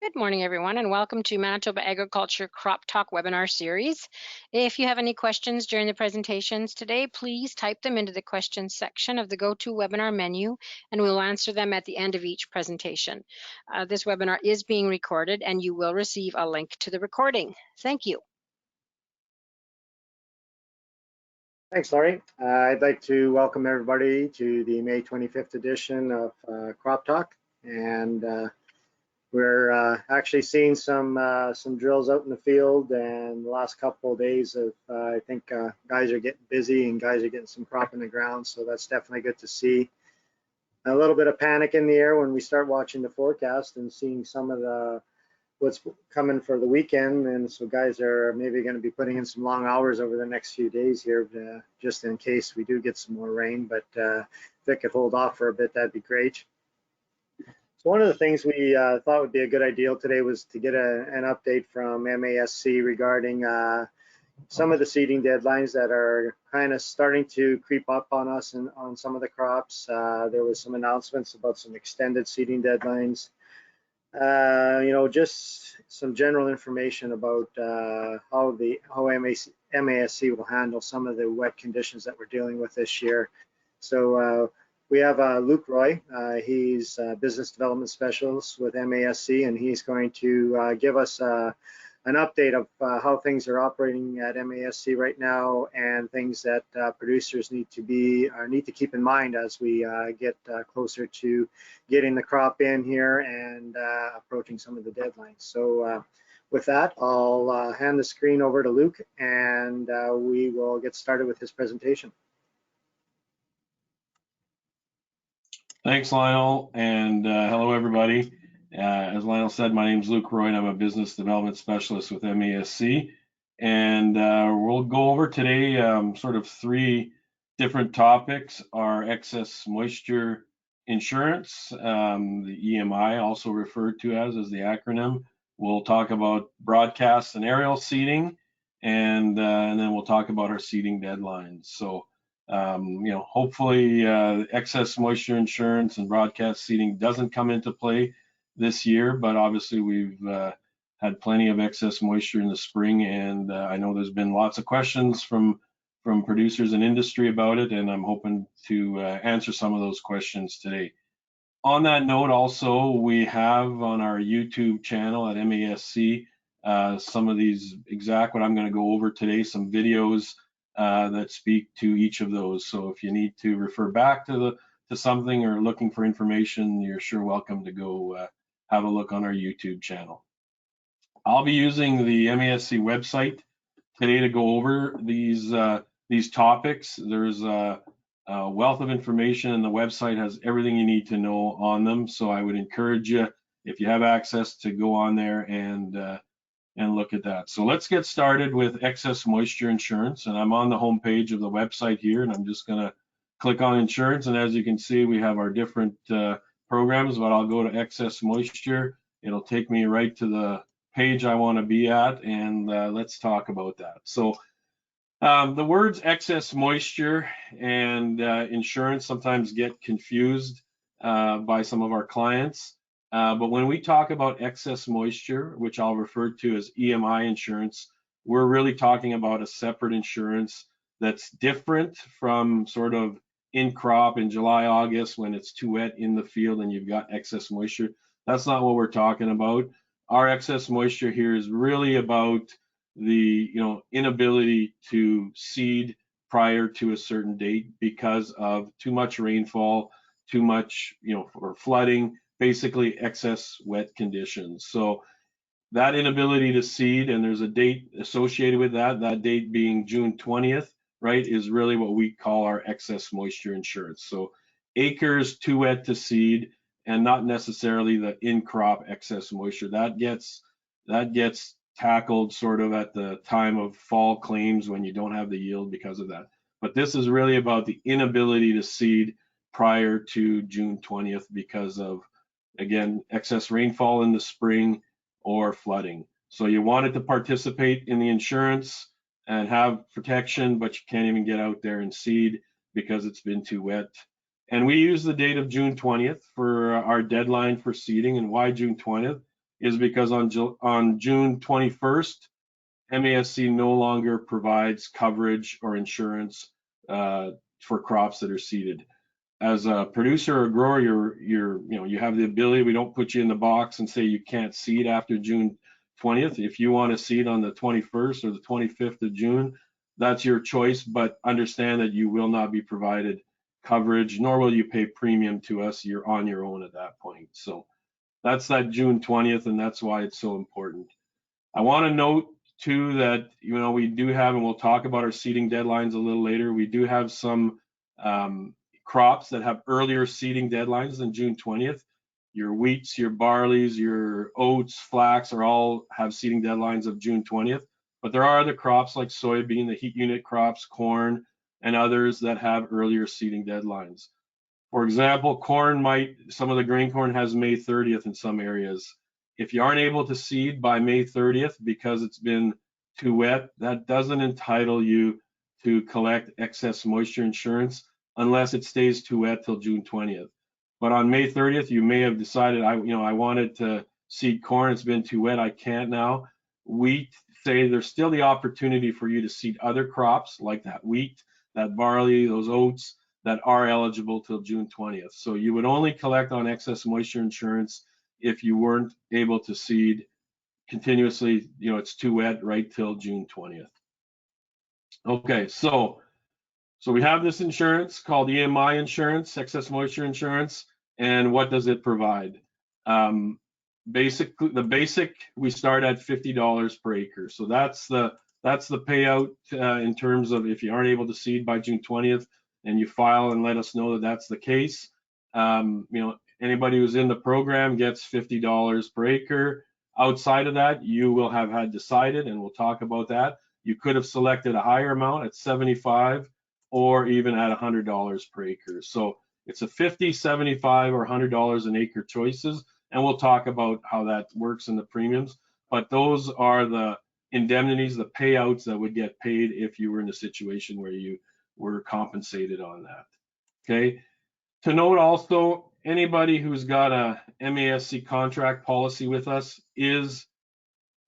Good morning, everyone, and welcome to Manitoba Agriculture Crop Talk webinar series. If you have any questions during the presentations today, please type them into the questions section of the GoToWebinar menu, and we'll answer them at the end of each presentation. This webinar is being recorded, and you will receive a link to the recording. Thank you. Thanks, Laurie. I'd like to welcome everybody to the May 25th edition of Crop Talk, and we're actually seeing some drills out in the field, and the last couple of days of I think guys are getting busy and guys are getting some crop in the ground, so that's definitely good to see. A little bit of panic in the air when we start watching the forecast and seeing some of the what's coming for the weekend, and so guys are maybe going to be putting in some long hours over the next few days here just in case we do get some more rain, but if it could hold off for a bit, that'd be great. So one of the things we thought would be a good idea today was to get an update from MASC regarding some of the seeding deadlines that are kind of starting to creep up on us and on some of the crops. There was some announcements about some extended seeding deadlines. Just some general information about how MASC will handle some of the wet conditions that we're dealing with this year. So we have Luke Roy. He's a business development specialist with MASC, and he's going to give us an update of how things are operating at MASC right now and things that producers need to keep in mind as we get closer to getting the crop in here and approaching some of the deadlines. So with that, I'll hand the screen over to Luke, and we will get started with his presentation. Thanks, Lionel, and hello, everybody. As Lionel said, my name is Luke Roy, and I'm a business development specialist with MASC. And we'll go over today sort of three different topics: our excess moisture insurance, the EMI, also referred to as the acronym. We'll talk about broadcast and aerial seeding, and then we'll talk about our seeding deadlines. So, hopefully excess moisture insurance and broadcast seeding doesn't come into play this year, but obviously we've had plenty of excess moisture in the spring, and I know there's been lots of questions from producers and industry about it, and I'm hoping to answer some of those questions today. On that note, also, we have on our YouTube channel at MASC some of these what I'm going to go over today, some videos that speak to each of those. So if you need to refer back to something or looking for information, you're sure welcome to go have a look on our YouTube channel. I'll be using the MASC website today to go over these topics. There's a wealth of information, and the website has everything you need to know on them. So I would encourage you, if you have access, to go on there and look at that. So let's get started with excess moisture insurance, and I'm on the home page of the website here, and I'm just going to click on insurance, and as you can see, we have our different programs, but I'll go to excess moisture. It'll take me right to the page I want to be at, and let's talk about that. So the words excess moisture and insurance sometimes get confused by some of our clients, but when we talk about excess moisture, which I'll refer to as EMI insurance, we're really talking about a separate insurance that's different from sort of in crop in July, August, when it's too wet in the field and you've got excess moisture. That's not what we're talking about. Our excess moisture here is really about the inability to seed prior to a certain date because of too much rainfall, too much or flooding, basically excess wet conditions. So that inability to seed, and there's a date associated with that date being June 20th, right, is really what we call our excess moisture insurance. So acres too wet to seed, and not necessarily the in-crop excess moisture. That gets tackled sort of at the time of fall claims when you don't have the yield because of that. But this is really about the inability to seed prior to June 20th because of, again, excess rainfall in the spring or flooding. So you wanted to participate in the insurance and have protection, but you can't even get out there and seed because it's been too wet. And we use the date of June 20th for our deadline for seeding. And why June 20th? is because on June 21st, MASC no longer provides coverage or insurance for crops that are seeded. As a producer or grower, you have the ability. We don't put you in the box and say you can't seed after June 20th. If you want to seed on the 21st or the 25th of June, that's your choice, but understand that you will not be provided coverage, nor will you pay premium to us. You're on your own at that point. So that's that June 20th, and that's why it's so important. I want to note too that, we do have, and we'll talk about our seeding deadlines a little later, we do have some crops that have earlier seeding deadlines than June 20th. Your wheats, your barleys, your oats, flax are all have seeding deadlines of June 20th. But there are other crops like soybean, the heat unit crops, corn, and others that have earlier seeding deadlines. For example, corn some of the grain corn has May 30th in some areas. If you aren't able to seed by May 30th because it's been too wet, that doesn't entitle you to collect excess moisture insurance unless it stays too wet till June 20th. But on May 30th, you may have decided, I wanted to seed corn, it's been too wet, I can't now. We say there's still the opportunity for you to seed other crops like that wheat, that barley, those oats that are eligible till June 20th. So you would only collect on excess moisture insurance if you weren't able to seed continuously, it's too wet right till June 20th. Okay, so we have this insurance called EMI insurance, excess moisture insurance, and what does it provide? Basically, the basic, we start at $50 per acre. So that's the payout in terms of if you aren't able to seed by June 20th and you file and let us know that that's the case. Anybody who's in the program gets $50 per acre. Outside of that, you will have had decided, and we'll talk about that. You could have selected a higher amount at $75 or even at $100 per acre. So it's a $50, $75, or $100 an acre choices, and we'll talk about how that works in the premiums. But those are the indemnities, the payouts that would get paid if you were in a situation where you were compensated on that. Okay. To note also, anybody who's got a MASC contract policy with us is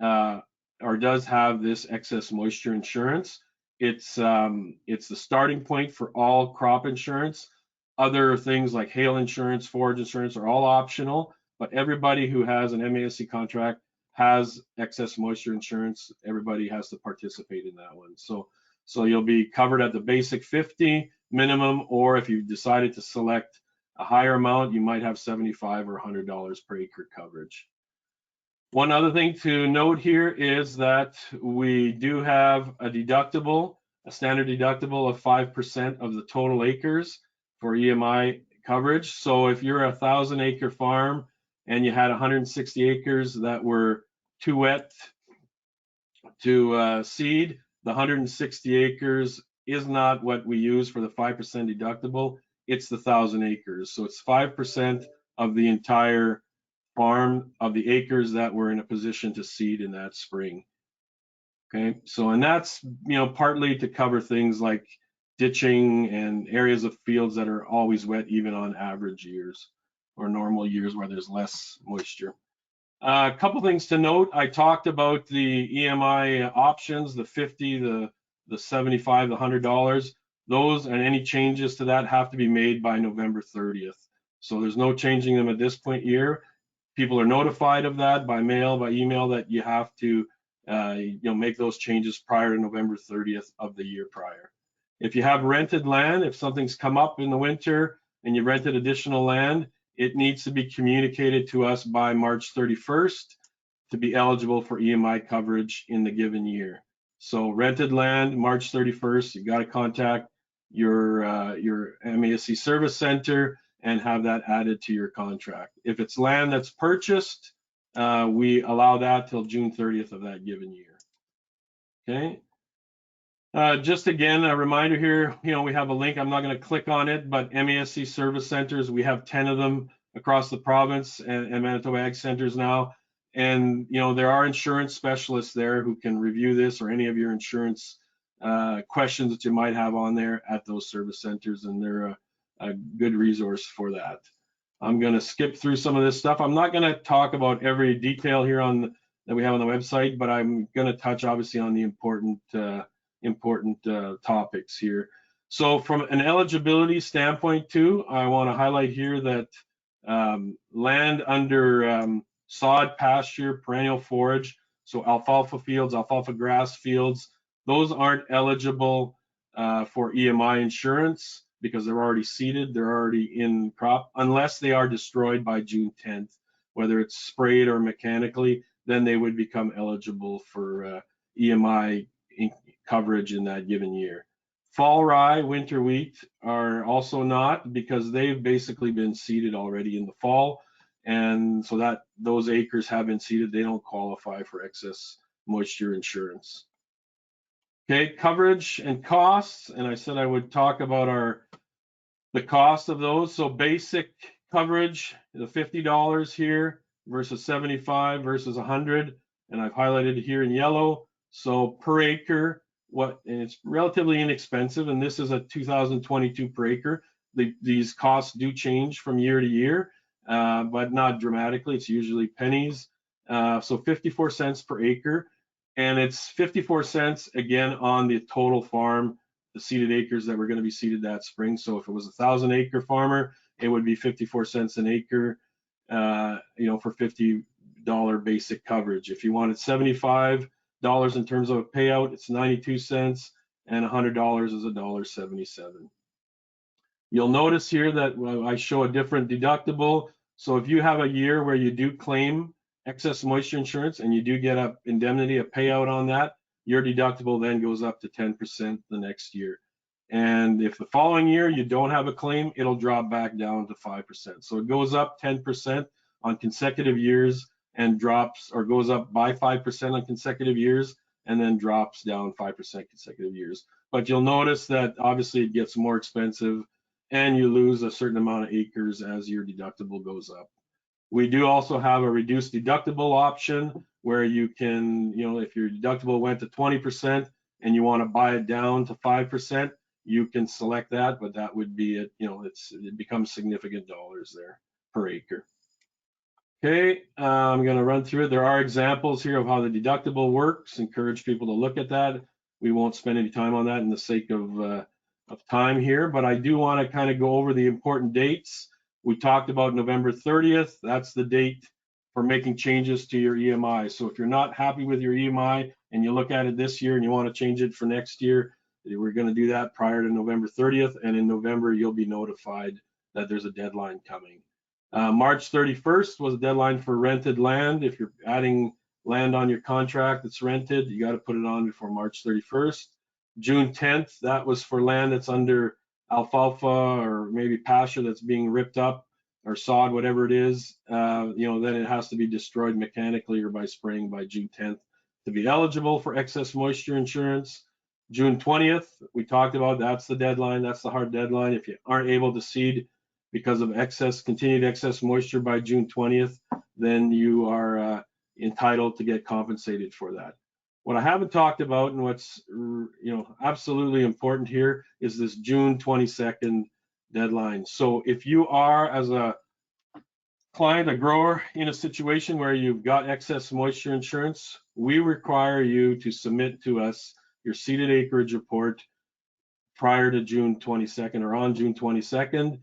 or does have this excess moisture insurance. It's the starting point for all crop insurance. Other things like hail insurance, forage insurance are all optional, but everybody who has an MASC contract has excess moisture insurance. Everybody has to participate in that one. So you'll be covered at the basic 50 minimum, or if you decided to select a higher amount, you might have $75 or $100 per acre coverage. One other thing to note here is that we do have a deductible, a standard deductible of 5% of the total acres for EMI coverage. So if you're a 1,000-acre farm and you had 160 acres that were too wet to seed, the 160 acres is not what we use for the 5% deductible. It's the 1,000 acres. So it's 5% of the entire farm of the acres that were in a position to seed in that spring. Okay, so and that's partly to cover things like ditching and areas of fields that are always wet, even on average years or normal years where there's less moisture. A couple things to note. I talked about the EMI options, the 50, the 75, the $100. Those and any changes to that have to be made by November 30th. So there's no changing them at this point here. People are notified of that by mail, by email, that you have to make those changes prior to November 30th of the year prior. If you have rented land, if something's come up in the winter and you rented additional land, it needs to be communicated to us by March 31st to be eligible for EMI coverage in the given year. So rented land, March 31st, you got to contact your MASC service center and have that added to your contract. If it's land that's purchased, we allow that till June 30th of that given year. Okay. Just again, a reminder here, we have a link. I'm not going to click on it, but MASC service centers, we have 10 of them across the province and Manitoba Ag Centers now. And, there are insurance specialists there who can review this or any of your insurance questions that you might have on there at those service centers. And they're a good resource for that. I'm going to skip through some of this stuff. I'm not going to talk about every detail here that we have on the website, but I'm going to touch obviously on the important topics here. So from an eligibility standpoint too, I want to highlight here that land under sod, pasture, perennial forage, so alfalfa fields, alfalfa grass fields, those aren't eligible for EMI insurance because they're already seeded, they're already in crop, unless they are destroyed by June 10th, whether it's sprayed or mechanically, then they would become eligible for EMI coverage in that given year. Fall rye, winter wheat are also not, because they've basically been seeded already in the fall, and so that those acres have been seeded, they don't qualify for excess moisture insurance. Okay, coverage and costs, and I said I would talk about the cost of those. So basic coverage, the $50 here versus 75 versus 100, and I've highlighted here in yellow. So per acre, and it's relatively inexpensive, and this is a 2022 per acre. These costs do change from year to year, but not dramatically. It's usually pennies. So 54 cents per acre. And it's 54 cents again on the total farm, the seeded acres that were going to be seeded that spring. So if it was a 1,000-acre farmer, it would be 54 cents an acre, for $50 basic coverage. If you wanted $75 in terms of a payout, it's 92 cents, and $100 is $1.77. You'll notice here that I show a different deductible. So if you have a year where you do claim excess moisture insurance and you do get a indemnity, a payout on that, your deductible then goes up to 10% the next year. And if the following year you don't have a claim, it'll drop back down to 5%. So it goes up 10% on consecutive years and drops, or goes up by 5% on consecutive years and then drops down 5% consecutive years. But you'll notice that obviously it gets more expensive and you lose a certain amount of acres as your deductible goes up. We do also have a reduced deductible option where you can, if your deductible went to 20% and you want to buy it down to 5%, you can select that, but that would be it. It becomes significant dollars there per acre. Okay, I'm going to run through it. There are examples here of how the deductible works. Encourage people to look at that. We won't spend any time on that in the sake of time here, but I do want to kind of go over the important dates. We talked about November 30th. That's the date for making changes to your EMI. So if you're not happy with your EMI and you look at it this year and you want to change it for next year, we're going to do that prior to November 30th. And in November, you'll be notified that there's a deadline coming. March 31st was a deadline for rented land. If you're adding land on your contract that's rented, you got to put it on before March 31st. June 10th, that was for land that's under alfalfa or maybe pasture that's being ripped up or sod, whatever it is, then it has to be destroyed mechanically or by spraying by June 10th to be eligible for excess moisture insurance. June 20th, we talked about, that's the deadline, that's the hard deadline. If you aren't able to seed because of continued excess moisture by June 20th, then you are entitled to get compensated for that. What I haven't talked about and what's absolutely important here is this June 22nd deadline. So if you are, as a client, a grower, in a situation where you've got excess moisture insurance, we require you to submit to us your seeded acreage report prior to June 22nd or on June 22nd.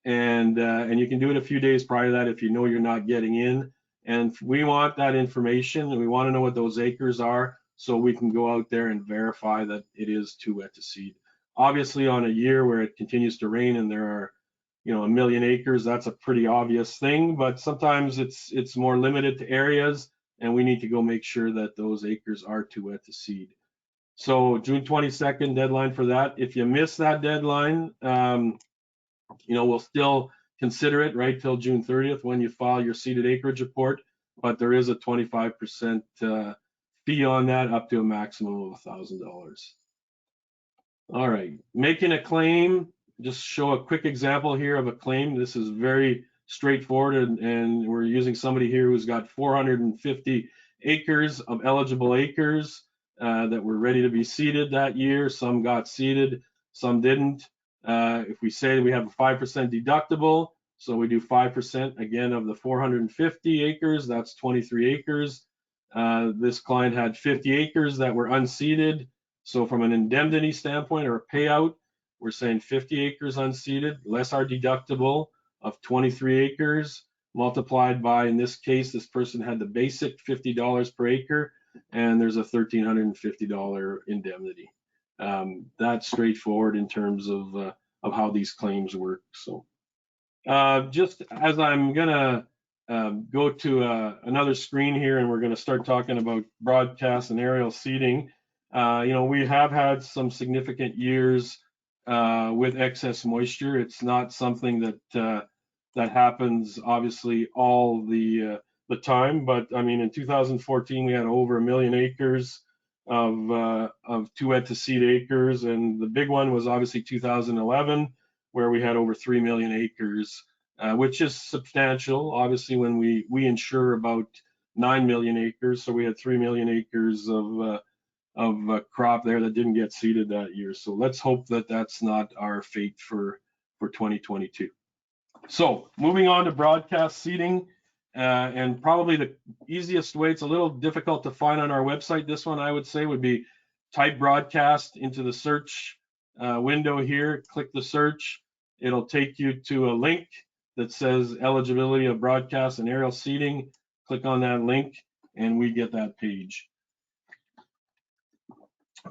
And you can do it a few days prior to that if you know you're not getting in. And we want that information, and we want to know what those acres are so we can go out there and verify that it is too wet to seed. Obviously, on a year where it continues to rain and there are, 1 million acres, that's a pretty obvious thing, but sometimes it's more limited to areas, and we need to go make sure that those acres are too wet to seed. So June 22nd deadline for that. If you miss that deadline, we'll still consider it right till June 30th when you file your seeded acreage report, but there is a 25% fee on that up to a maximum of $1,000. All right, making a claim, just show a quick example here of a claim. This is very straightforward, and we're using somebody here who's got 450 acres of eligible acres that were ready to be seeded that year. Some got seeded, some didn't. If we say we have a 5% deductible, So we do 5% again of the 450 acres, that's 23 acres. This client had 50 acres that were unseeded. So from an indemnity standpoint or a payout, we're saying 50 acres unseeded, less our deductible of 23 acres, multiplied by, in this case, this person had the basic $50 per acre, and there's a $1,350 indemnity. That's straightforward in terms of how these claims work. So just as I'm gonna go to another screen here, and we're gonna start talking about broadcast and aerial seeding. We have had some significant years with excess moisture. It's not something that that happens obviously all the time, but I mean in 2014 we had over 1 million acres of too wet to seed acres, and the big one was obviously 2011 where we had over 3 million acres, which is substantial. Obviously when we insure about 9 million acres, so we had 3 million acres of crop there that didn't get seeded that year. So let's hope that that's not our fate for 2022. So moving on to broadcast seeding, and probably the easiest way, it's a little difficult to find on our website, this one I would say would be type broadcast into the search window here, click the search. It'll take you to a link that says eligibility of broadcast and aerial seeding. Click on that link and we get that page.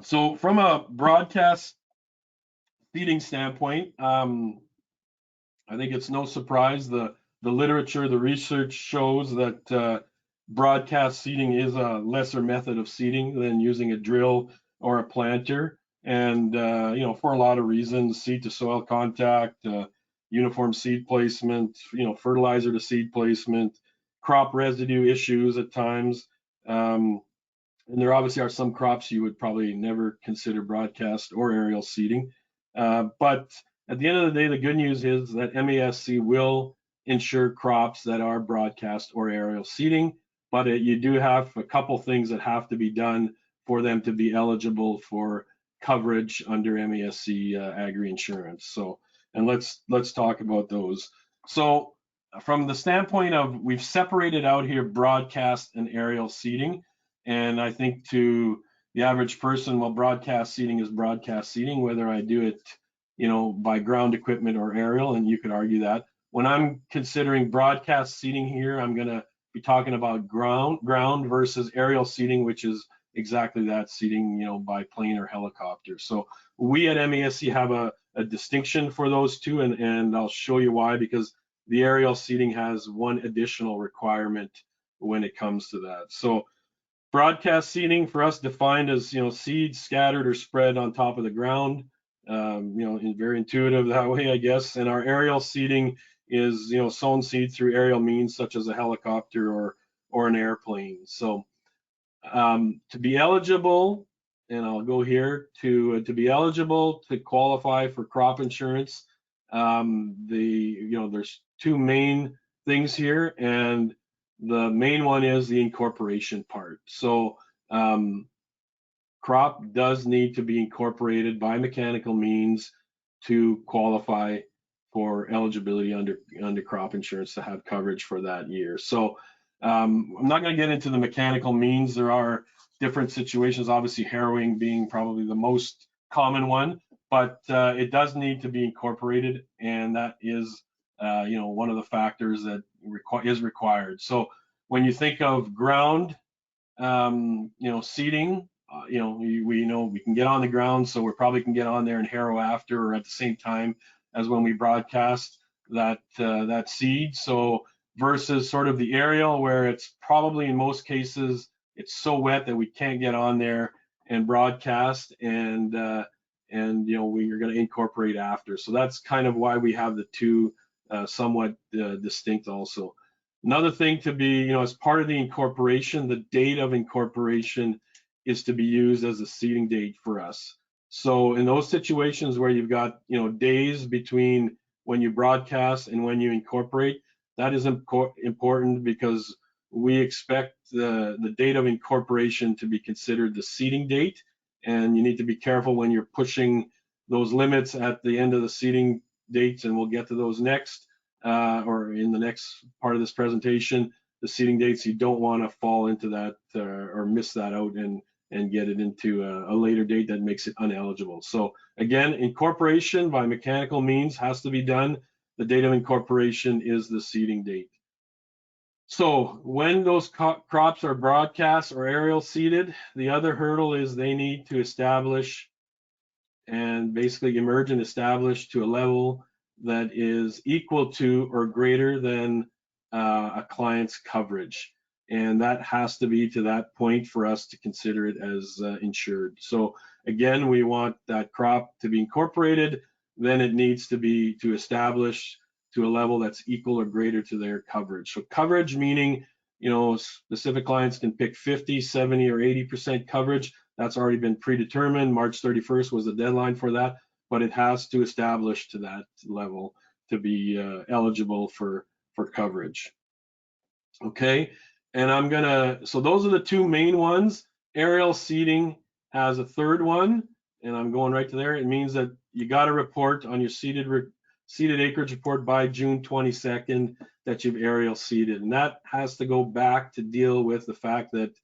So from a broadcast seeding standpoint, I think it's no surprise the literature, the research shows that broadcast seeding is a lesser method of seeding than using a drill or a planter. And for a lot of reasons, seed to soil contact, uniform seed placement, fertilizer to seed placement, crop residue issues at times. And there obviously are some crops you would probably never consider broadcast or aerial seeding. But at the end of the day, the good news is that MASC will insure crops that are broadcast or aerial seeding, but you do have a couple things that have to be done for them to be eligible for coverage under MASC agri insurance. So, and let's talk about those. So from the standpoint of, we've separated out here broadcast and aerial seeding, and I think to the average person, well, broadcast seeding is broadcast seeding, whether I do it by ground equipment or aerial, and you could argue that. When I'm considering broadcast seeding here, I'm going to be talking about ground versus aerial seeding, which is exactly that, seeding by plane or helicopter. So we at MASC have a distinction for those two, and I'll show you why, because the aerial seeding has one additional requirement when it comes to that. So broadcast seeding for us defined as seeds scattered or spread on top of the ground. Very intuitive that way, I guess. And our aerial seeding is sown seed through aerial means such as a helicopter or an airplane. So to be eligible, and I'll go here to be eligible to qualify for crop insurance, there's two main things here, and the main one is the incorporation part. So crop does need to be incorporated by mechanical means to qualify for eligibility under crop insurance to have coverage for that year. So I'm not going to get into the mechanical means. There are different situations, obviously harrowing being probably the most common one, but it does need to be incorporated, and that is one of the factors that is required. So when you think of ground seeding, we know we can get on the ground, so we probably can get on there and harrow after or at the same time as when we broadcast that seed. So versus sort of the aerial, where it's probably in most cases it's so wet that we can't get on there and broadcast, and we are going to incorporate after. So that's kind of why we have the two somewhat distinct also. Another thing to be, as part of the incorporation, the date of incorporation is to be used as a seeding date for us. So in those situations where you've got, days between when you broadcast and when you incorporate, that is important because we expect the date of incorporation to be considered the seeding date. And you need to be careful when you're pushing those limits at the end of the seeding dates, and we'll get to those next. or in the next part of this presentation, the seeding dates. You don't want to fall into that or miss that out and get it into a later date that makes it uneligible. So again, incorporation by mechanical means has to be done. The date of incorporation is the seeding date. So when those crops are broadcast or aerial seeded, the other hurdle is they need to establish and basically emerge and establish to a level that is equal to or greater than a client's coverage. And that has to be to that point for us to consider it as insured. So again, we want that crop to be incorporated, then it needs to be to establish to a level that's equal or greater to their coverage. So coverage meaning, you know, specific clients can pick 50, 70, or 80% coverage. That's already been predetermined. March 31st was the deadline for that, but it has to establish to that level to be eligible for coverage. Okay, and so those are the two main ones. Aerial seeding has a third one, and I'm going right to there. It means that you got to report on your seeded acreage report by June 22nd that you've aerial seeded, and that has to go back to deal with the fact that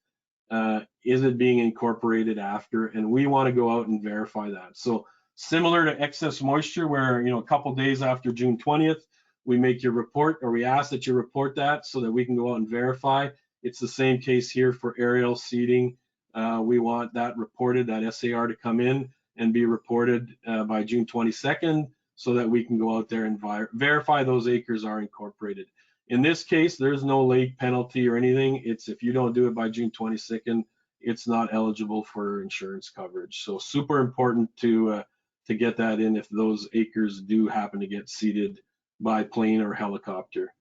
is it being incorporated after, and we want to go out and verify that. So similar to excess moisture, where, you know, a couple days after June 20th, we make your report, or we ask that you report that so that we can go out and verify. It's the same case here for aerial seeding. We want that reported, that SAR to come in and be reported by June 22nd so that we can go out there and verify those acres are incorporated. In this case, there's no late penalty or anything. It's if you don't do it by June 22nd, it's not eligible for insurance coverage. So super important to get that in if those acres do happen to get seeded by plane or helicopter.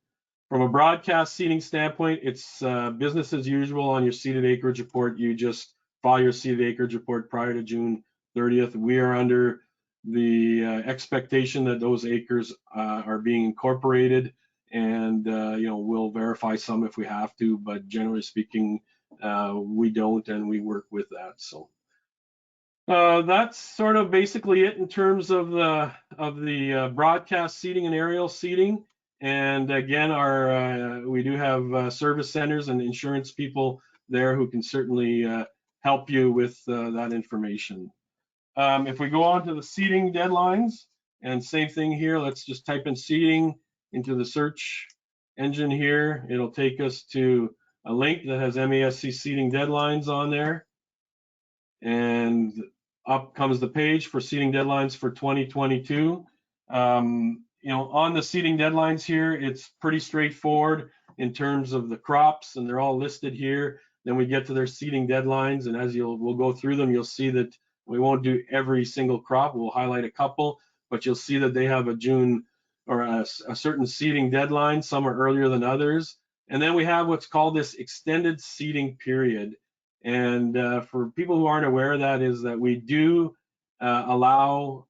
From a broadcast seeding standpoint, it's business as usual on your seeded acreage report. You just file your seeded acreage report prior to June 30th. We are under the expectation that those acres are being incorporated, and you know, we'll verify some if we have to, but generally speaking, we don't, and we work with that. So that's sort of basically it in terms of the broadcast seeding and aerial seeding. And again, we do have service centers and insurance people there who can certainly help you with that information. If we go on to the seeding deadlines, and same thing here, let's just type in seeding into the search engine here. It'll take us to a link that has MASC seeding deadlines on there. And up comes the page for seeding deadlines for 2022. You know, on the seeding deadlines here, it's pretty straightforward in terms of the crops, and they're all listed here. Then we get to their seeding deadlines, and as we'll go through them, you'll see that we won't do every single crop. We'll highlight a couple, but you'll see that they have a June or a certain seeding deadline. Some are earlier than others. And then we have what's called this extended seeding period. And for people who aren't aware of that, is that we do allow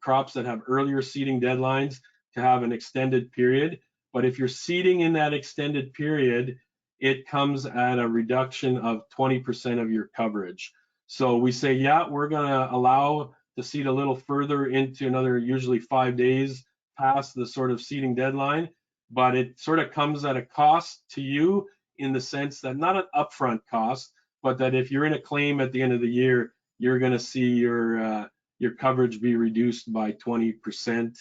crops that have earlier seeding deadlines to have an extended period. But if you're seeding in that extended period, it comes at a reduction of 20% of your coverage. So we say, yeah, we're going to allow to seed a little further into another, usually 5 days past the sort of seeding deadline, but it sort of comes at a cost to you in the sense that not an upfront cost, but that if you're in a claim at the end of the year, you're going to see your coverage be reduced by 20%,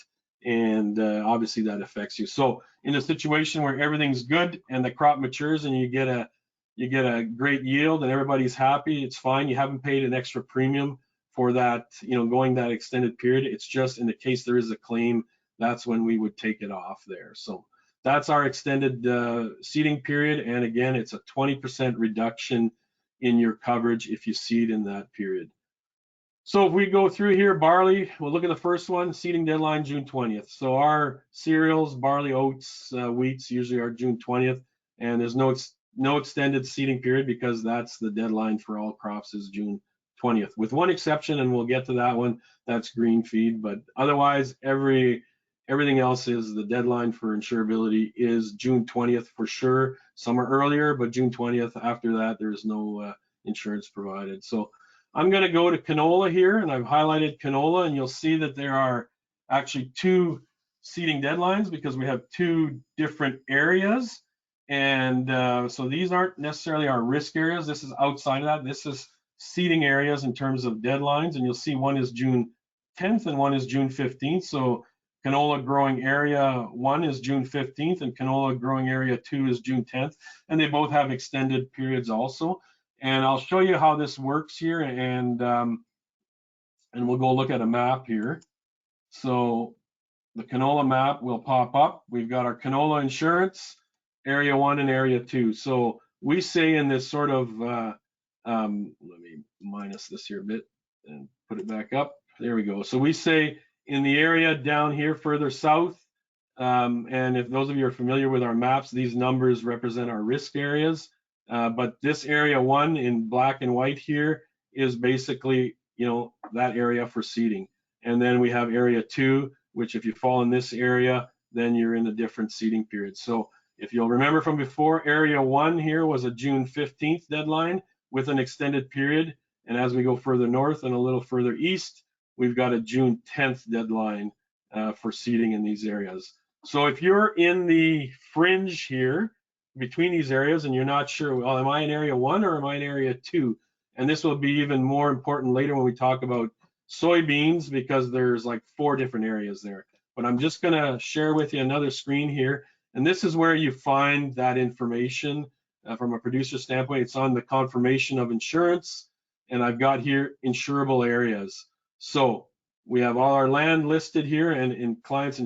and obviously that affects you. So in a situation where everything's good and the crop matures and you get a great yield and everybody's happy, it's fine. You haven't paid an extra premium for that, you know, going that extended period. It's just in the case there is a claim, that's when we would take it off there. So that's our extended seeding period. And again, it's a 20% reduction in your coverage if you seed in that period. So if we go through here, barley, we'll look at the first one, seeding deadline June 20th. So our cereals, barley, oats, wheats usually are June 20th, and there's no extended seeding period because that's the deadline for all crops is June 20th, with one exception, and we'll get to that one, that's green feed. But otherwise, everything else is the deadline for insurability is June 20th for sure. Some are earlier, but June 20th, after that, there's no insurance provided. So I'm going to go to canola here, and I've highlighted canola, and you'll see that there are actually two seeding deadlines because we have two different areas. And so these aren't necessarily our risk areas. This is outside of that. This is seeding areas in terms of deadlines. And you'll see one is June 10th and one is June 15th. So canola growing area 1 is June 15th and canola growing area 2 is June 10th. And they both have extended periods also. And I'll show you how this works here, and we'll go look at a map here. So the canola map will pop up. We've got our canola insurance, area 1 and area 2. So we say in this sort of, let me minus this here a bit and put it back up. There we go. So we say in the area down here further south, and if those of you are familiar with our maps, these numbers represent our risk areas. But this area 1 in black and white here is basically, you know, that area for seeding. And then we have area 2, which if you fall in this area, then you're in a different seeding period. So if you'll remember from before, area 1 here was a June 15th deadline with an extended period. And as we go further north and a little further east, we've got a June 10th deadline for seeding in these areas. So if you're in the fringe here between these areas and you're not sure, well, am I in area 1 or am I in area 2? And this will be even more important later when we talk about soybeans, because there's like 4 different areas there. But I'm just going to share with you another screen here. And this is where you find that information from a producer standpoint. It's on the confirmation of insurance. And I've got here insurable areas. So we have all our land listed here, and clients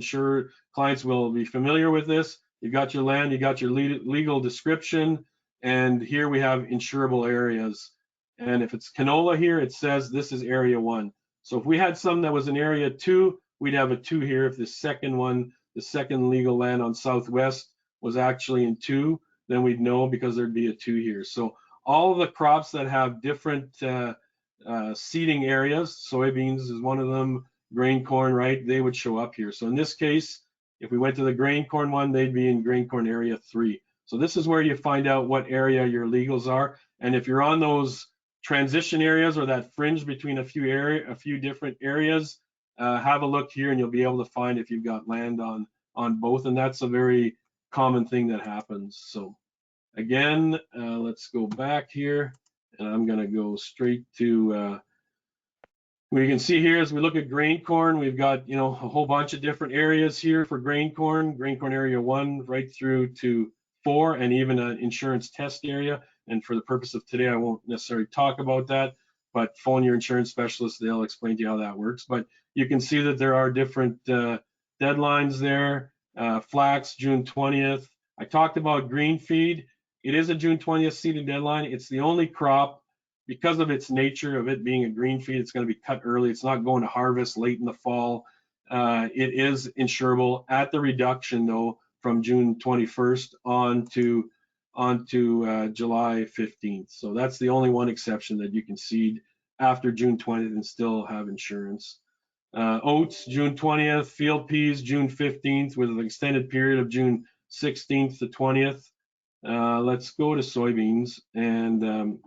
will be familiar with this. You got your land, you got your legal description, and here we have insurable areas. And if it's canola here, it says this is area 1. So if we had some that was in area 2, we'd have a 2 here. If the second one, the second legal land on Southwest was actually in 2, then we'd know because there'd be a 2 here. So all of the crops that have different seeding areas, soybeans is one of them, grain corn, right? They would show up here. So in this case, if we went to the grain corn one, they'd be in grain corn area 3. So this is where you find out what area your legals are. And if you're on those transition areas or that fringe between a few different areas, have a look here and you'll be able to find if you've got land on both. And that's a very common thing that happens. So again, let's go back here, and I'm going to go straight to we can see here as we look at grain corn, we've got, you know, a whole bunch of different areas here for grain corn area 1 right through to 4, and even an insurance test area. And for the purpose of today, I won't necessarily talk about that, but phone your insurance specialist, they'll explain to you how that works. But you can see that there are different deadlines there. Flax, June 20th. I talked about green feed. It is a June 20th seeding deadline. It's the only crop, because of its nature of it being a green feed, it's going to be cut early. It's not going to harvest late in the fall. It is insurable at the reduction, though, from June 21st on to July 15th. So that's the only one exception that you can seed after June 20th and still have insurance. Oats, June 20th, field peas, June 15th, with an extended period of June 16th to 20th. Let's go to soybeans, and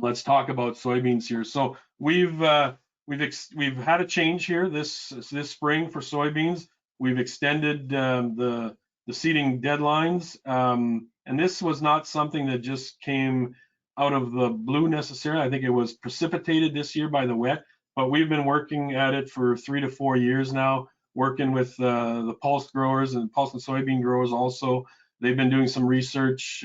let's talk about soybeans here. So we've had a change here this spring for soybeans. We've extended the seeding deadlines, and this was not something that just came out of the blue necessarily. I think it was precipitated this year by the wet, but we've been working at it for 3 to 4 years now, working with the pulse growers and pulse and soybean growers also. They've been doing some research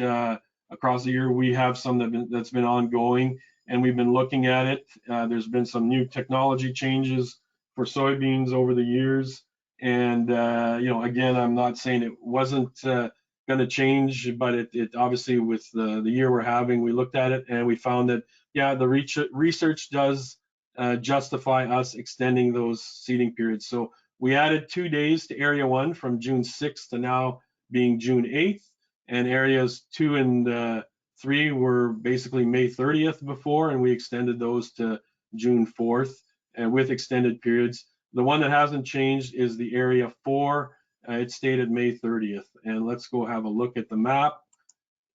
across the year. We have some that's been ongoing, and we've been looking at it. There's been some new technology changes for soybeans over the years. And, you know, again, I'm not saying it wasn't going to change, but it obviously, with the year we're having, we looked at it and we found that, yeah, the research does justify us extending those seeding periods. So we added 2 days to area 1 from June 6th to now being June 8th. And areas 2 and 3 were basically May 30th before, and we extended those to June 4th, and with extended periods. The one that hasn't changed is the area 4. It stayed at May 30th. And let's go have a look at the map,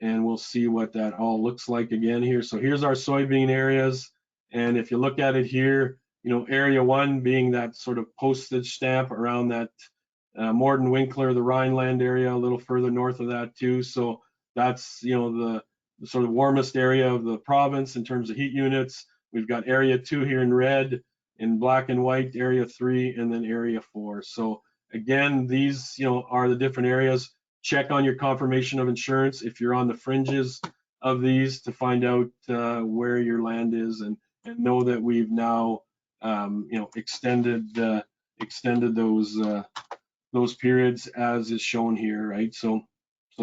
and we'll see what that all looks like again here. So here's our soybean areas. And if you look at it here, you know, area 1 being that sort of postage stamp around that Morden, Winkler, the Rhineland area, a little further north of that too. So that's, the sort of warmest area of the province in terms of heat units. We've got area 2 here in red, in black and white, area 3, and then area 4. So again, these, are the different areas. Check on your confirmation of insurance if you're on the fringes of these to find out where your land is, and know that we've now, extended those periods as is shown here, right? So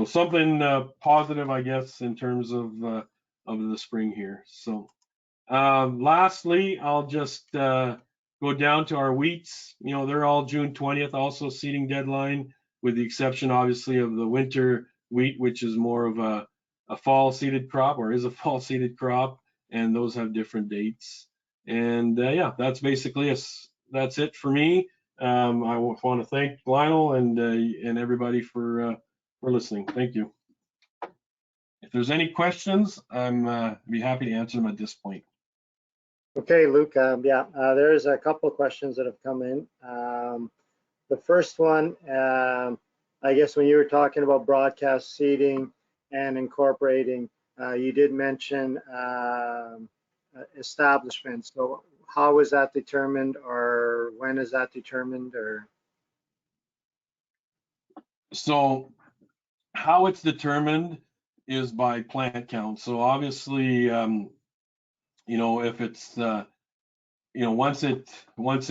something positive, I guess, in terms of the spring here. So lastly, I'll just go down to our wheats. They're all June 20th, also seeding deadline, with the exception, obviously, of the winter wheat, which is more of a fall seeded crop, or is a fall seeded crop, and those have different dates. And yeah, that's basically that's it for me. I want to thank Lionel and everybody for listening. Thank you. If there's any questions, I'm be happy to answer them at this point. Okay, Luke. There's a couple of questions that have come in. The first one, I guess when you were talking about broadcast seeding and incorporating, you did mention establishment. So how is that determined, or when is that determined, or? So how it's determined is by plant count. So obviously, if it's, once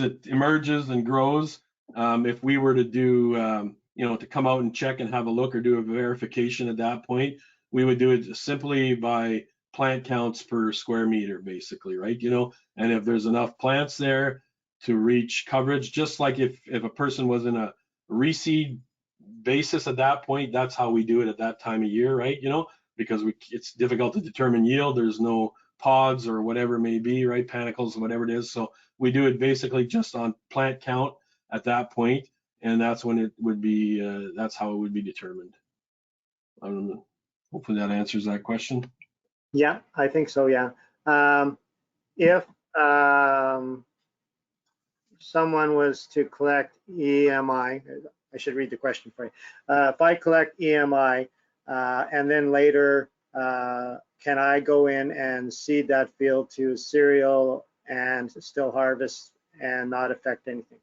it emerges and grows, if we were to do, to come out and check and have a look or do a verification at that point, we would do it simply by plant counts per square meter, basically, right? And if there's enough plants there to reach coverage, just like if a person was in a reseed basis at that point, that's how we do it at that time of year, right? Because it's difficult to determine yield. There's no pods or whatever it may be, right? Panicles, whatever it is. So we do it basically just on plant count at that point, and that's when it would be, that's how it would be determined. I don't know. Hopefully that answers that question. Yeah, I think so, yeah. If someone was to collect EMI, I should read the question for you. If I collect EMI and then later, can I go in and seed that field to cereal and still harvest and not affect anything?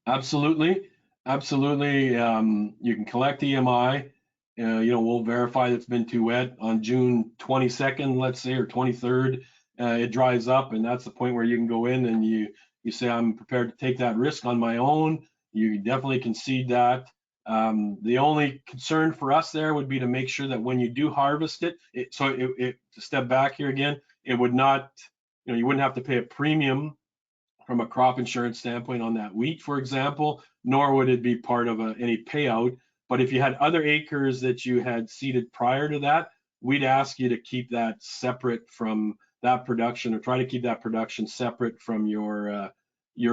Absolutely. You can collect EMI. We'll verify that it's been too wet on June 22nd, let's say, or 23rd. It dries up, and that's the point where you can go in and you say, I'm prepared to take that risk on my own. You definitely concede that. The only concern for us there would be to make sure that when you do harvest it, to step back here again, it would not, you wouldn't have to pay a premium from a crop insurance standpoint on that wheat, for example, nor would it be part of any payout. But if you had other acres that you had seeded prior to that, we'd ask you to keep that separate from that production, or try to keep that production separate from your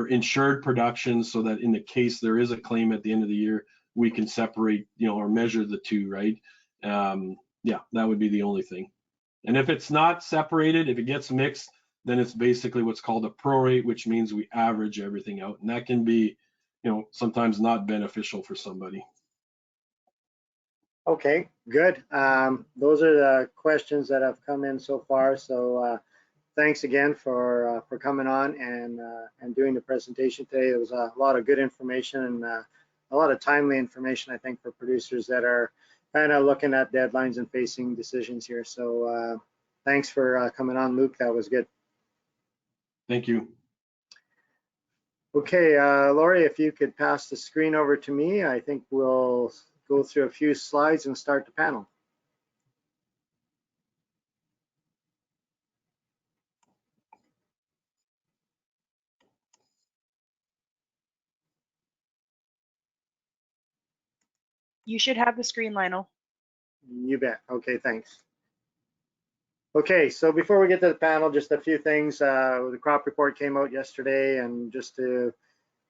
insured production, so that in the case there is a claim at the end of the year, we can separate, or measure the two, right? Yeah, that would be the only thing. And if it's not separated, if it gets mixed, then it's basically what's called a prorate, which means we average everything out. And that can be, sometimes not beneficial for somebody. Okay, good. Those are the questions that have come in so far. So thanks again for coming on and doing the presentation today. It was a lot of good information and a lot of timely information, I think, for producers that are kind of looking at deadlines and facing decisions here. So thanks for coming on, Luke. That was good. Thank you. Okay, Lori, if you could pass the screen over to me, I think we'll go through a few slides and start the panel. You should have the screen, Lionel. You bet. Okay, thanks. Okay, so before we get to the panel, just a few things. The crop report came out yesterday, and just to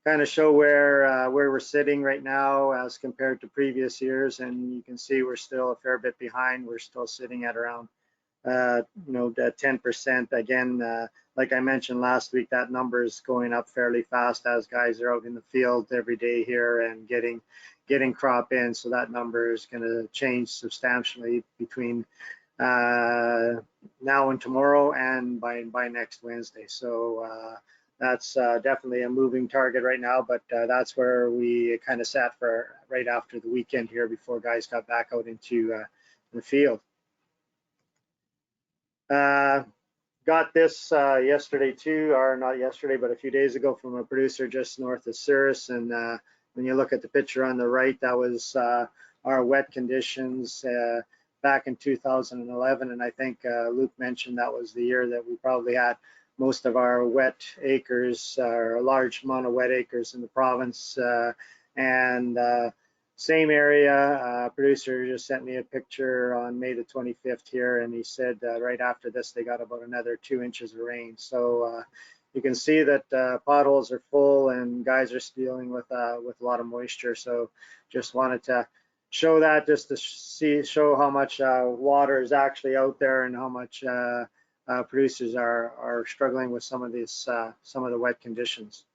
kind of show where we're sitting right now as compared to previous years, and you can see we're still a fair bit behind. We're still sitting at around that 10%. Again, like I mentioned last week, that number is going up fairly fast as guys are out in the field every day here and getting crop in. So that number is going to change substantially between now and tomorrow and by next Wednesday. So that's definitely a moving target right now, but that's where we kind of sat for right after the weekend here before guys got back out into the field. Got this yesterday too, or not yesterday, but a few days ago from a producer just north of Cirrus. And when you look at the picture on the right, that was our wet conditions back in 2011. And I think Luke mentioned that was the year that we probably had most of our wet acres, or a large amount of wet acres in the province. Same area, producer just sent me a picture on May the 25th here, and he said right after this they got about another 2 inches of rain. So you can see that potholes are full and guys are dealing with a lot of moisture. So just wanted to show that, just to show how much water is actually out there and how much producers are struggling with some of the wet conditions.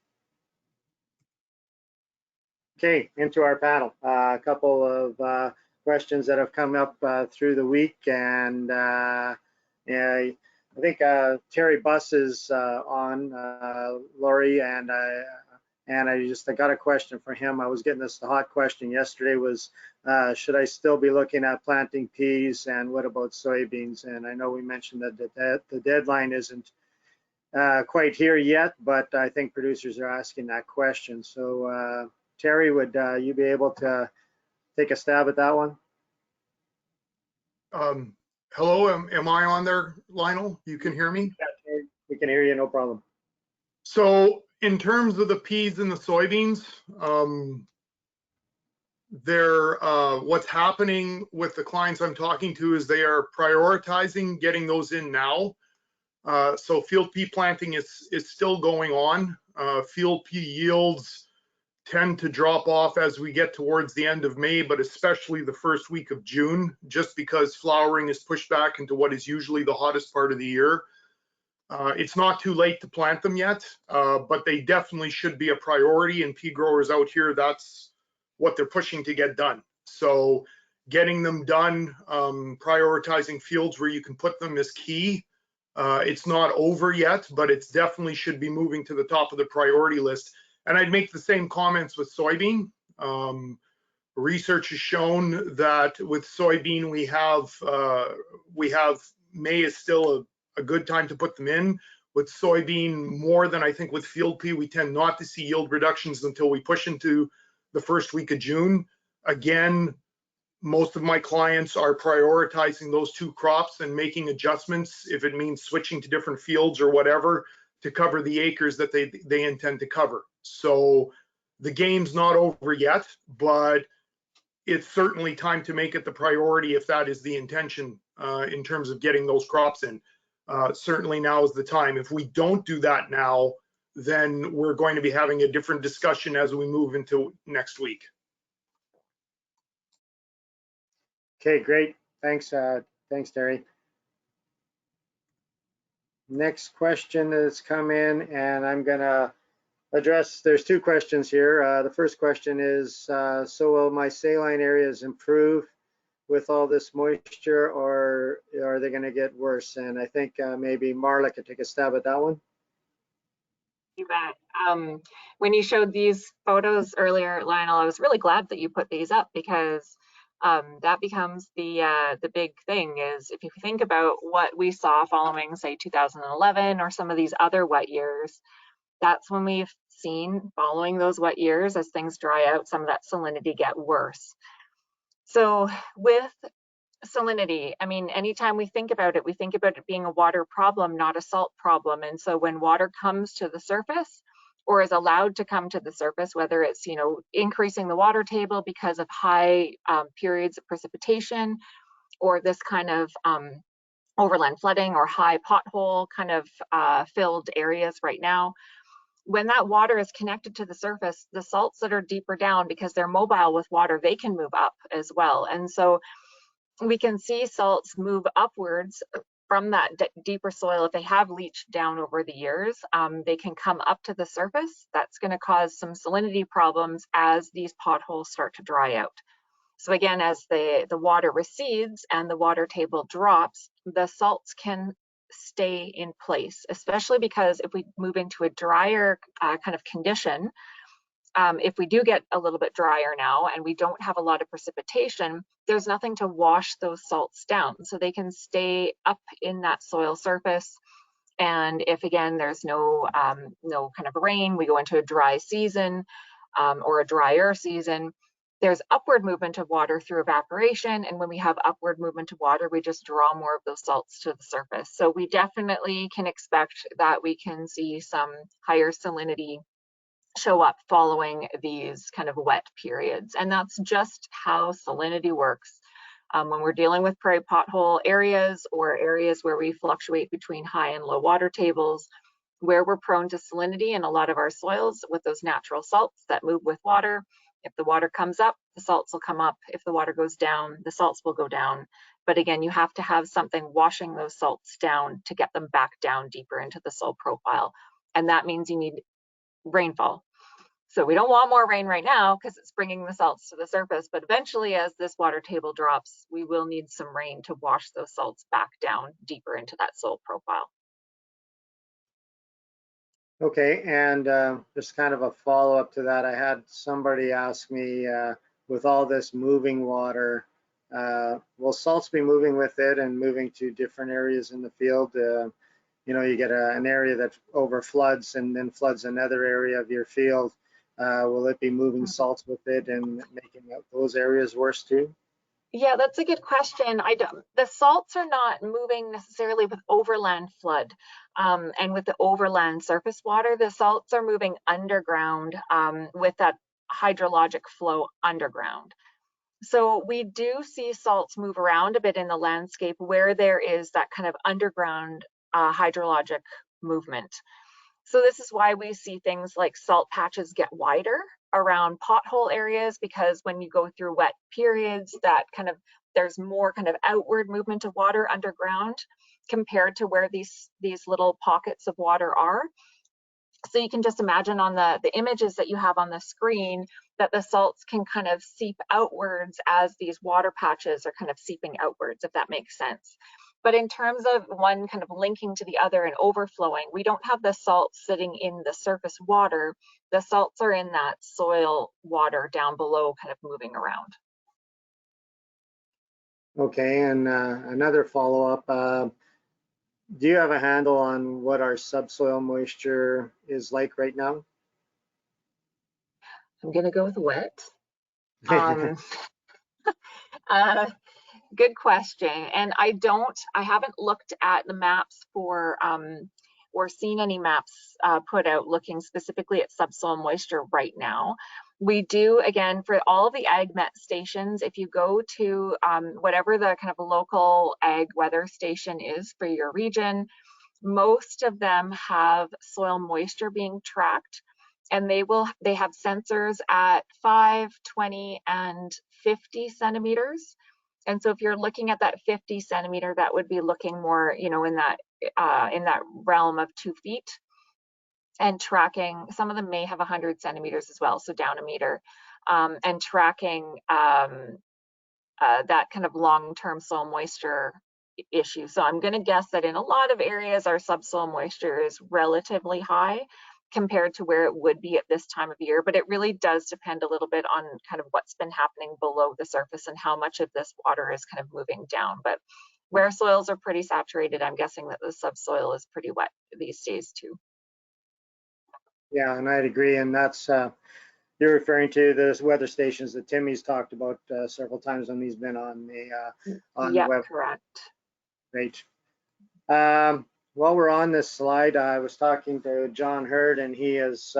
Okay, into our panel. A couple of questions that have come up through the week, and I think Terry Buss is on, Laurie, and I got a question for him. I was getting this, the hot question yesterday was, should I still be looking at planting peas, and what about soybeans? And I know we mentioned that the deadline isn't quite here yet, but I think producers are asking that question. So Terry, would you be able to take a stab at that one? Hello, am I on there, Lionel? You can hear me? Yeah, we can hear you, no problem. So in terms of the peas and the soybeans, what's happening with the clients I'm talking to is they are prioritizing getting those in now. So field pea planting is still going on. Field pea yields tend to drop off as we get towards the end of May, but especially the first week of June, just because flowering is pushed back into what is usually the hottest part of the year. It's not too late to plant them yet, but they definitely should be a priority, and pea growers out here, that's what they're pushing to get done. So getting them done, prioritizing fields where you can put them is key. It's not over yet, but it's definitely should be moving to the top of the priority list. And I'd make the same comments with soybean. Research has shown that with soybean, we have May is still a good time to put them in. With soybean, more than I think with field pea, we tend not to see yield reductions until we push into the first week of June. Again, most of my clients are prioritizing those two crops and making adjustments if it means switching to different fields or whatever to cover the acres that they intend to cover. So the game's not over yet, but it's certainly time to make it the priority if that is the intention in terms of getting those crops in. Certainly now is the time. If we don't do that now, then we're going to be having a different discussion as we move into next week. Okay, great. Thanks, thanks, Terry. Next question has come in, and I'm gonna address, there's two questions here. The first question is, so will my saline areas improve with all this moisture, or are they gonna get worse? And I think maybe Marla could take a stab at that one. You bet. When you showed these photos earlier, Lionel, I was really glad that you put these up, because that becomes the big thing is if you think about what we saw following, say, 2011 or some of these other wet years, that's when we've seen following those wet years, as things dry out, some of that salinity get worse. So with salinity, I mean, anytime we think about it being a water problem, not a salt problem. And so when water comes to the surface, or is allowed to come to the surface, whether it's, you know, increasing the water table because of high periods of precipitation, or this kind of overland flooding or high pothole kind of filled areas right now, when that water is connected to the surface, the salts that are deeper down, because they're mobile with water, they can move up as well. And so we can see salts move upwards from that deeper soil, if they have leached down over the years, they can come up to the surface. That's going to cause some salinity problems as these potholes start to dry out. So again, as the water recedes and the water table drops, the salts can stay in place, especially because if we move into a drier kind of condition, if we do get a little bit drier now and we don't have a lot of precipitation, there's nothing to wash those salts down. So they can stay up in that soil surface. And if again, there's no kind of rain, we go into a dry season or a drier season, there's upward movement of water through evaporation. And when we have upward movement of water, we just draw more of those salts to the surface. So we definitely can expect that we can see some higher salinity show up following these kind of wet periods. And that's just how salinity works. When we're dealing with prairie pothole areas or areas where we fluctuate between high and low water tables, where we're prone to salinity in a lot of our soils with those natural salts that move with water. If the water comes up, the salts will come up. If the water goes down, the salts will go down. But again, you have to have something washing those salts down to get them back down deeper into the soil profile. And that means you need rainfall. So we don't want more rain right now because it's bringing the salts to the surface, but eventually as this water table drops, we will need some rain to wash those salts back down deeper into that soil profile. Okay, and just kind of a follow-up to that, I had somebody ask me, with all this moving water, will salts be moving with it and moving to different areas in the field? You get an area that over floods and then floods another area of your field. Will it be moving salts with it and making those areas worse too? Yeah, that's a good question. The salts are not moving necessarily with overland flood and with the overland surface water. The salts are moving underground with that hydrologic flow underground. So we do see salts move around a bit in the landscape where there is that kind of underground hydrologic movement. So this is why we see things like salt patches get wider around pothole areas, because when you go through wet periods, there's more kind of outward movement of water underground compared to where these little pockets of water are. So you can just imagine on the images that you have on the screen that the salts can kind of seep outwards as these water patches are kind of seeping outwards, if that makes sense. But in terms of one kind of linking to the other and overflowing, we don't have the salts sitting in the surface water. The salts are in that soil water down below, kind of moving around. Okay, and another follow-up. Do you have a handle on what our subsoil moisture is like right now? I'm going to go with wet. Good question. And I haven't looked at the maps for or seen any maps put out looking specifically at subsoil moisture right now. We do, again, for all of the ag met stations, if you go to whatever the kind of local ag weather station is for your region, most of them have soil moisture being tracked, and they have sensors at 5, 20, and 50 centimeters. And so if you're looking at that 50 centimeter, that would be looking more, in that realm of 2 feet, and tracking. Some of them may have 100 centimeters as well, so down a meter, and tracking that kind of long-term soil moisture issue. So I'm going to guess that in a lot of areas, our subsoil moisture is relatively high compared to where it would be at this time of year, but it really does depend a little bit on kind of what's been happening below the surface and how much of this water is kind of moving down. But where soils are pretty saturated, I'm guessing that the subsoil is pretty wet these days too. Yeah, and I'd agree. And that's, you're referring to the weather stations that Timmy's talked about several times when he's been on the web. Correct. Great. While we're on this slide, I was talking to John Hurd, and he has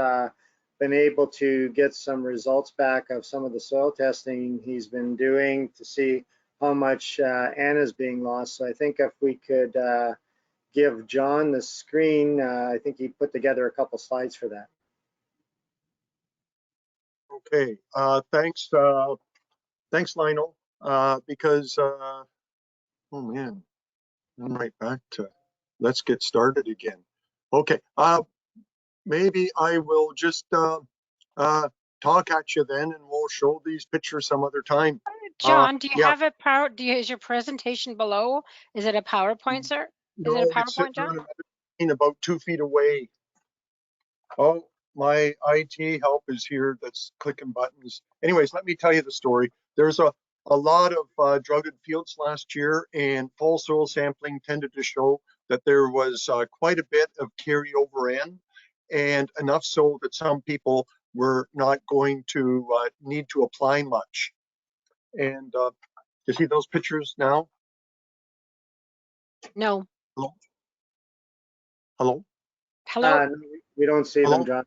been able to get some results back of some of the soil testing he's been doing to see how much N is being lost. So I think if we could give John the screen, I think he put together a couple slides for that. Okay, thanks Lionel, because, oh man, I'm right back to, let's get started again. Okay, maybe I will just talk at you then, and we'll show these pictures some other time. John, do you Yeah, have a is your presentation below? Is it a PowerPoint, sir? Is it a no, it's PowerPoint, sitting John? on another screen about 2 feet away. Oh, my IT help is here that's clicking buttons. Anyways, let me tell you the story. There's a lot of droughted fields last year, and fall soil sampling tended to show that there was quite a bit of carryover in, and enough so that some people were not going to need to apply much. And you see those pictures now? No. Hello? Hello? Hello? No, we don't see Hello? them, John.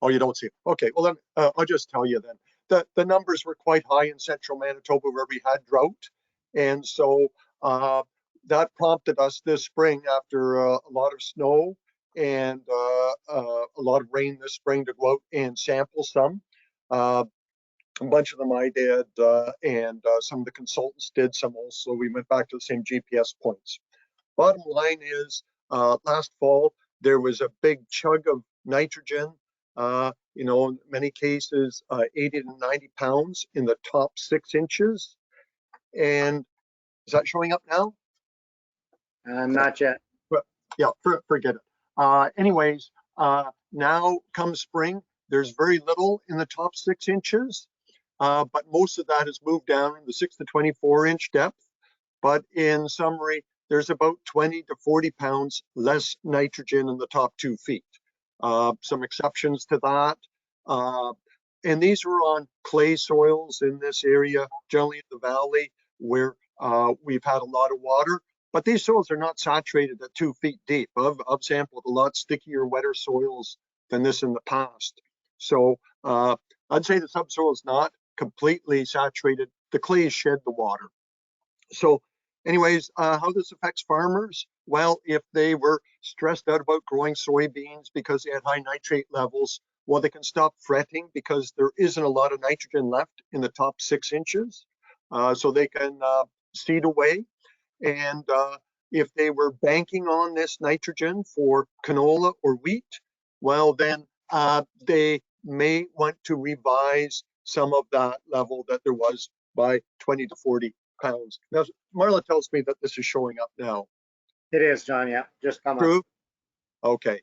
Oh, you don't see it. Okay, well then I'll just tell you then. The numbers were quite high in central Manitoba where we had drought. And so that prompted us this spring after a lot of snow and a lot of rain this spring to go out and sample some. A bunch of them I did and some of the consultants did some also. We went back to the same GPS points. Bottom line is, last fall, there was a big chug of nitrogen, in many cases, 80 to 90 pounds in the top 6 inches. And is that showing up now? Not yet. But yeah, forget it. Anyways, now come spring, there's very little in the top 6 inches, but most of that has moved down in the 6 to 24 inch depth. But in summary, there's about 20 to 40 pounds less nitrogen in the top 2 feet. Some exceptions to that. And these were on clay soils in this area, generally in the valley, where we've had a lot of water. But these soils are not saturated at 2 feet deep. I've sampled a lot stickier, wetter soils than this in the past. So I'd say the subsoil is not completely saturated. The clay shed the water. So anyways, how this affects farmers? Well, if they were stressed out about growing soybeans because they had high nitrate levels, well, they can stop fretting because there isn't a lot of nitrogen left in the top 6 inches. So they can seed away. And if they were banking on this nitrogen for canola or wheat, well, then they may want to revise some of that level that there was by 20 to 40 pounds. Now, Marla tells me that this is showing up now. It is, John. Yeah, just come up. True? Okay.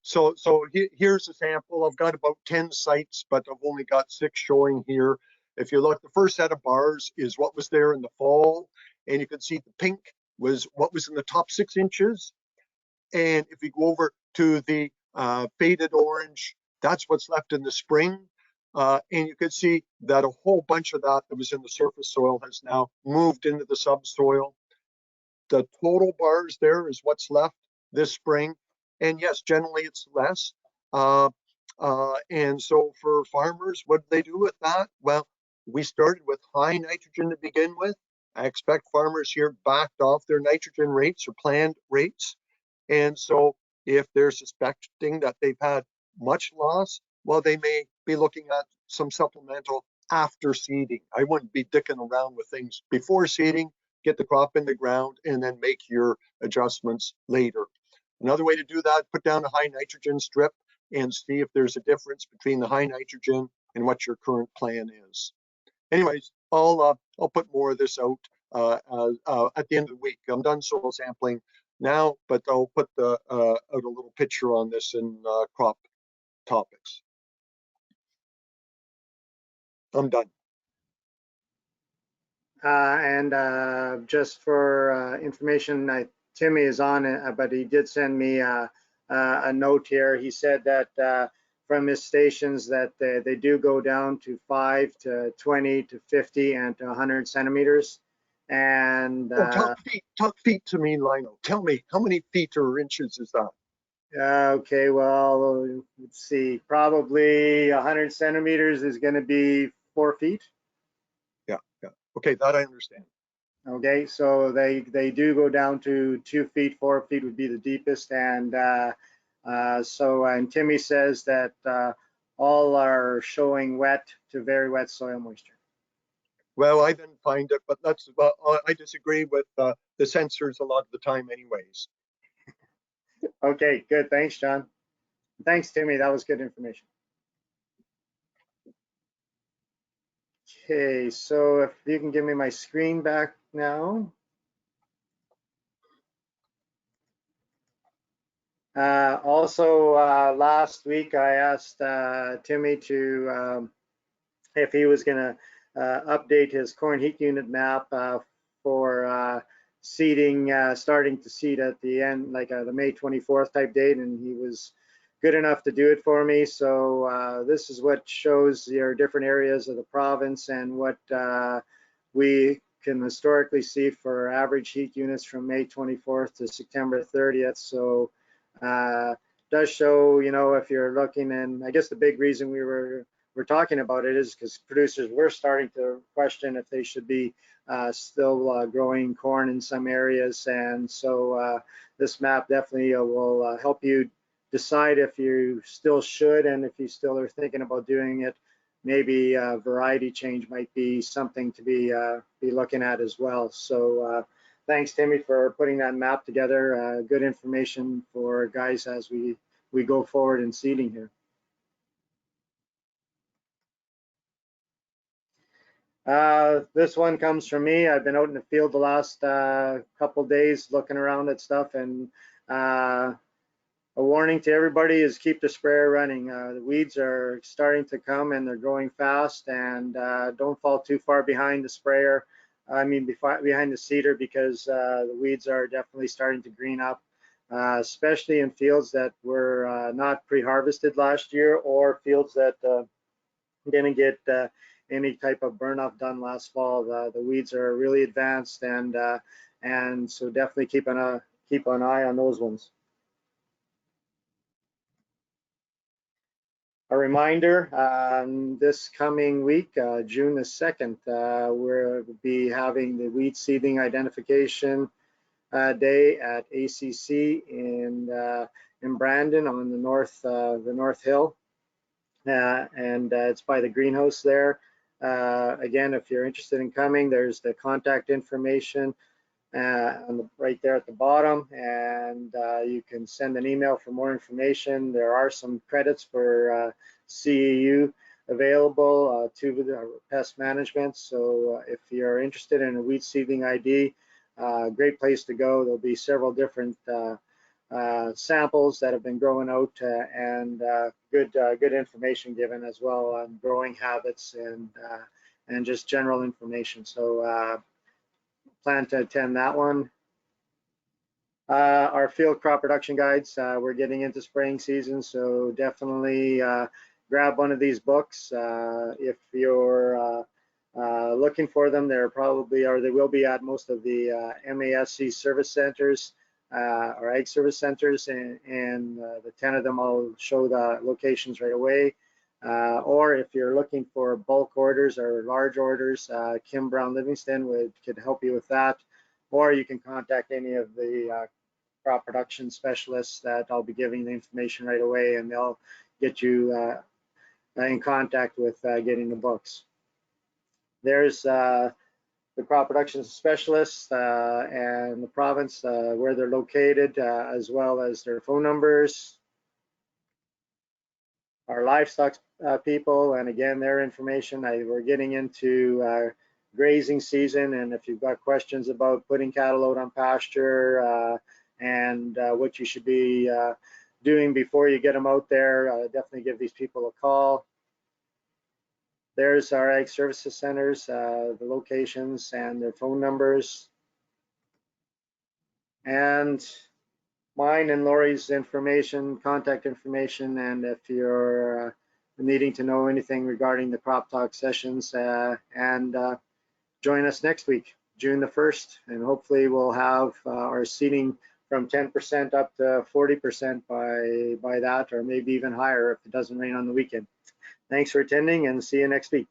So here's a sample. I've got about 10 sites, but I've only got 6 showing here. If you look, the first set of bars is what was there in the fall, and you can see the pink was what was in the top 6 inches. And if you go over to the faded orange, that's what's left in the spring. And you can see that a whole bunch of that was in the surface soil has now moved into the subsoil. The total bars there is what's left this spring. And yes, generally it's less. And so for farmers, what do they do with that? Well, we started with high nitrogen to begin with. I expect farmers here backed off their nitrogen rates or planned rates. And so if they're suspecting that they've had much loss, well, they may be looking at some supplemental after seeding. I wouldn't be dicking around with things before seeding, get the crop in the ground, and then make your adjustments later. Another way to do that, put down a high nitrogen strip and see if there's a difference between the high nitrogen and what your current plan is. Anyways, I'll put more of this out at the end of the week. I'm done soil sampling now, but I'll put out a little picture on this in crop topics. I'm done. And just for information, Timmy is on it, but he did send me a note here. He said that from his stations that they do go down to 5 to 20 to 50 and to 100 centimeters. And talk feet to me, Lionel. Tell me, how many feet or inches is that? Okay, well, let's see. Probably 100 centimeters is going to be 4 feet. Yeah. Okay, that I understand. Okay, so they do go down to 2 feet. 4 feet would be the deepest, and and Timmy says that all are showing wet to very wet soil moisture. Well, I didn't find it, but that's, well, I disagree with the sensors a lot of the time anyways. Okay, good. Thanks, John. Thanks, Timmy. That was good information. Okay, so if you can give me my screen back now. Also, last week I asked Timmy to if he was going to update his corn heat unit map for seeding, starting to seed at the end, like the May 24th type date, and he was good enough to do it for me. So this is what shows your different areas of the province and what we can historically see for average heat units from May 24th to September 30th. So does show, you know, if you're looking, and I guess the big reason we're talking about it is because producers were starting to question if they should be still growing corn in some areas. And so this map definitely will help you decide if you still should, and if you still are thinking about doing it, maybe variety change might be something to be looking at as well. So thanks, Timmy, for putting that map together. Good information for guys as we go forward in seeding here. This one comes from me. I've been out in the field the last couple days looking around at stuff, and a warning to everybody is keep the sprayer running. The weeds are starting to come and they're growing fast, and don't fall too far behind the sprayer. I mean, behind the seeder, because the weeds are definitely starting to green up, especially in fields that were not pre-harvested last year, or fields that didn't get any type of burn off done last fall. The weeds are really advanced, and so definitely keep an eye on those ones. A reminder, this coming week, June the 2nd, we'll be having the weed seeding identification day at ACC in Brandon on the North Hill, and it's by the greenhouse there. Again, if you're interested in coming, there's the contact information right there at the bottom, and you can send an email for more information. There are some credits for CEU available to the pest management. So if you're interested in a weed seeding ID, great place to go. There'll be several different samples that have been growing out, and good information given as well on growing habits and just general information. So plan to attend that one. Our field crop production guides, we're getting into spraying season, so definitely grab one of these books. If you're looking for them, they're probably, or they will be at most of the MASC service centers or ag service centers, and the 10 of them I'll show the locations right away. Or if you're looking for bulk orders or large orders, Kim Brown Livingston could help you with that. Or you can contact any of the crop production specialists that I'll be giving the information right away, and they'll get you in contact with getting the books. There's the crop production specialists and the province, where they're located, as well as their phone numbers. Our livestock people, and again, their information. We're getting into grazing season, and if you've got questions about putting cattle out on pasture and what you should be doing before you get them out there, definitely give these people a call. There's our ag services centers, the locations and their phone numbers. And mine and Lori's information, contact information, and if you're needing to know anything regarding the Crop Talk sessions, and join us next week, June the 1st, and hopefully we'll have our seeding from 10% up to 40% by that, or maybe even higher if it doesn't rain on the weekend. Thanks for attending, and see you next week.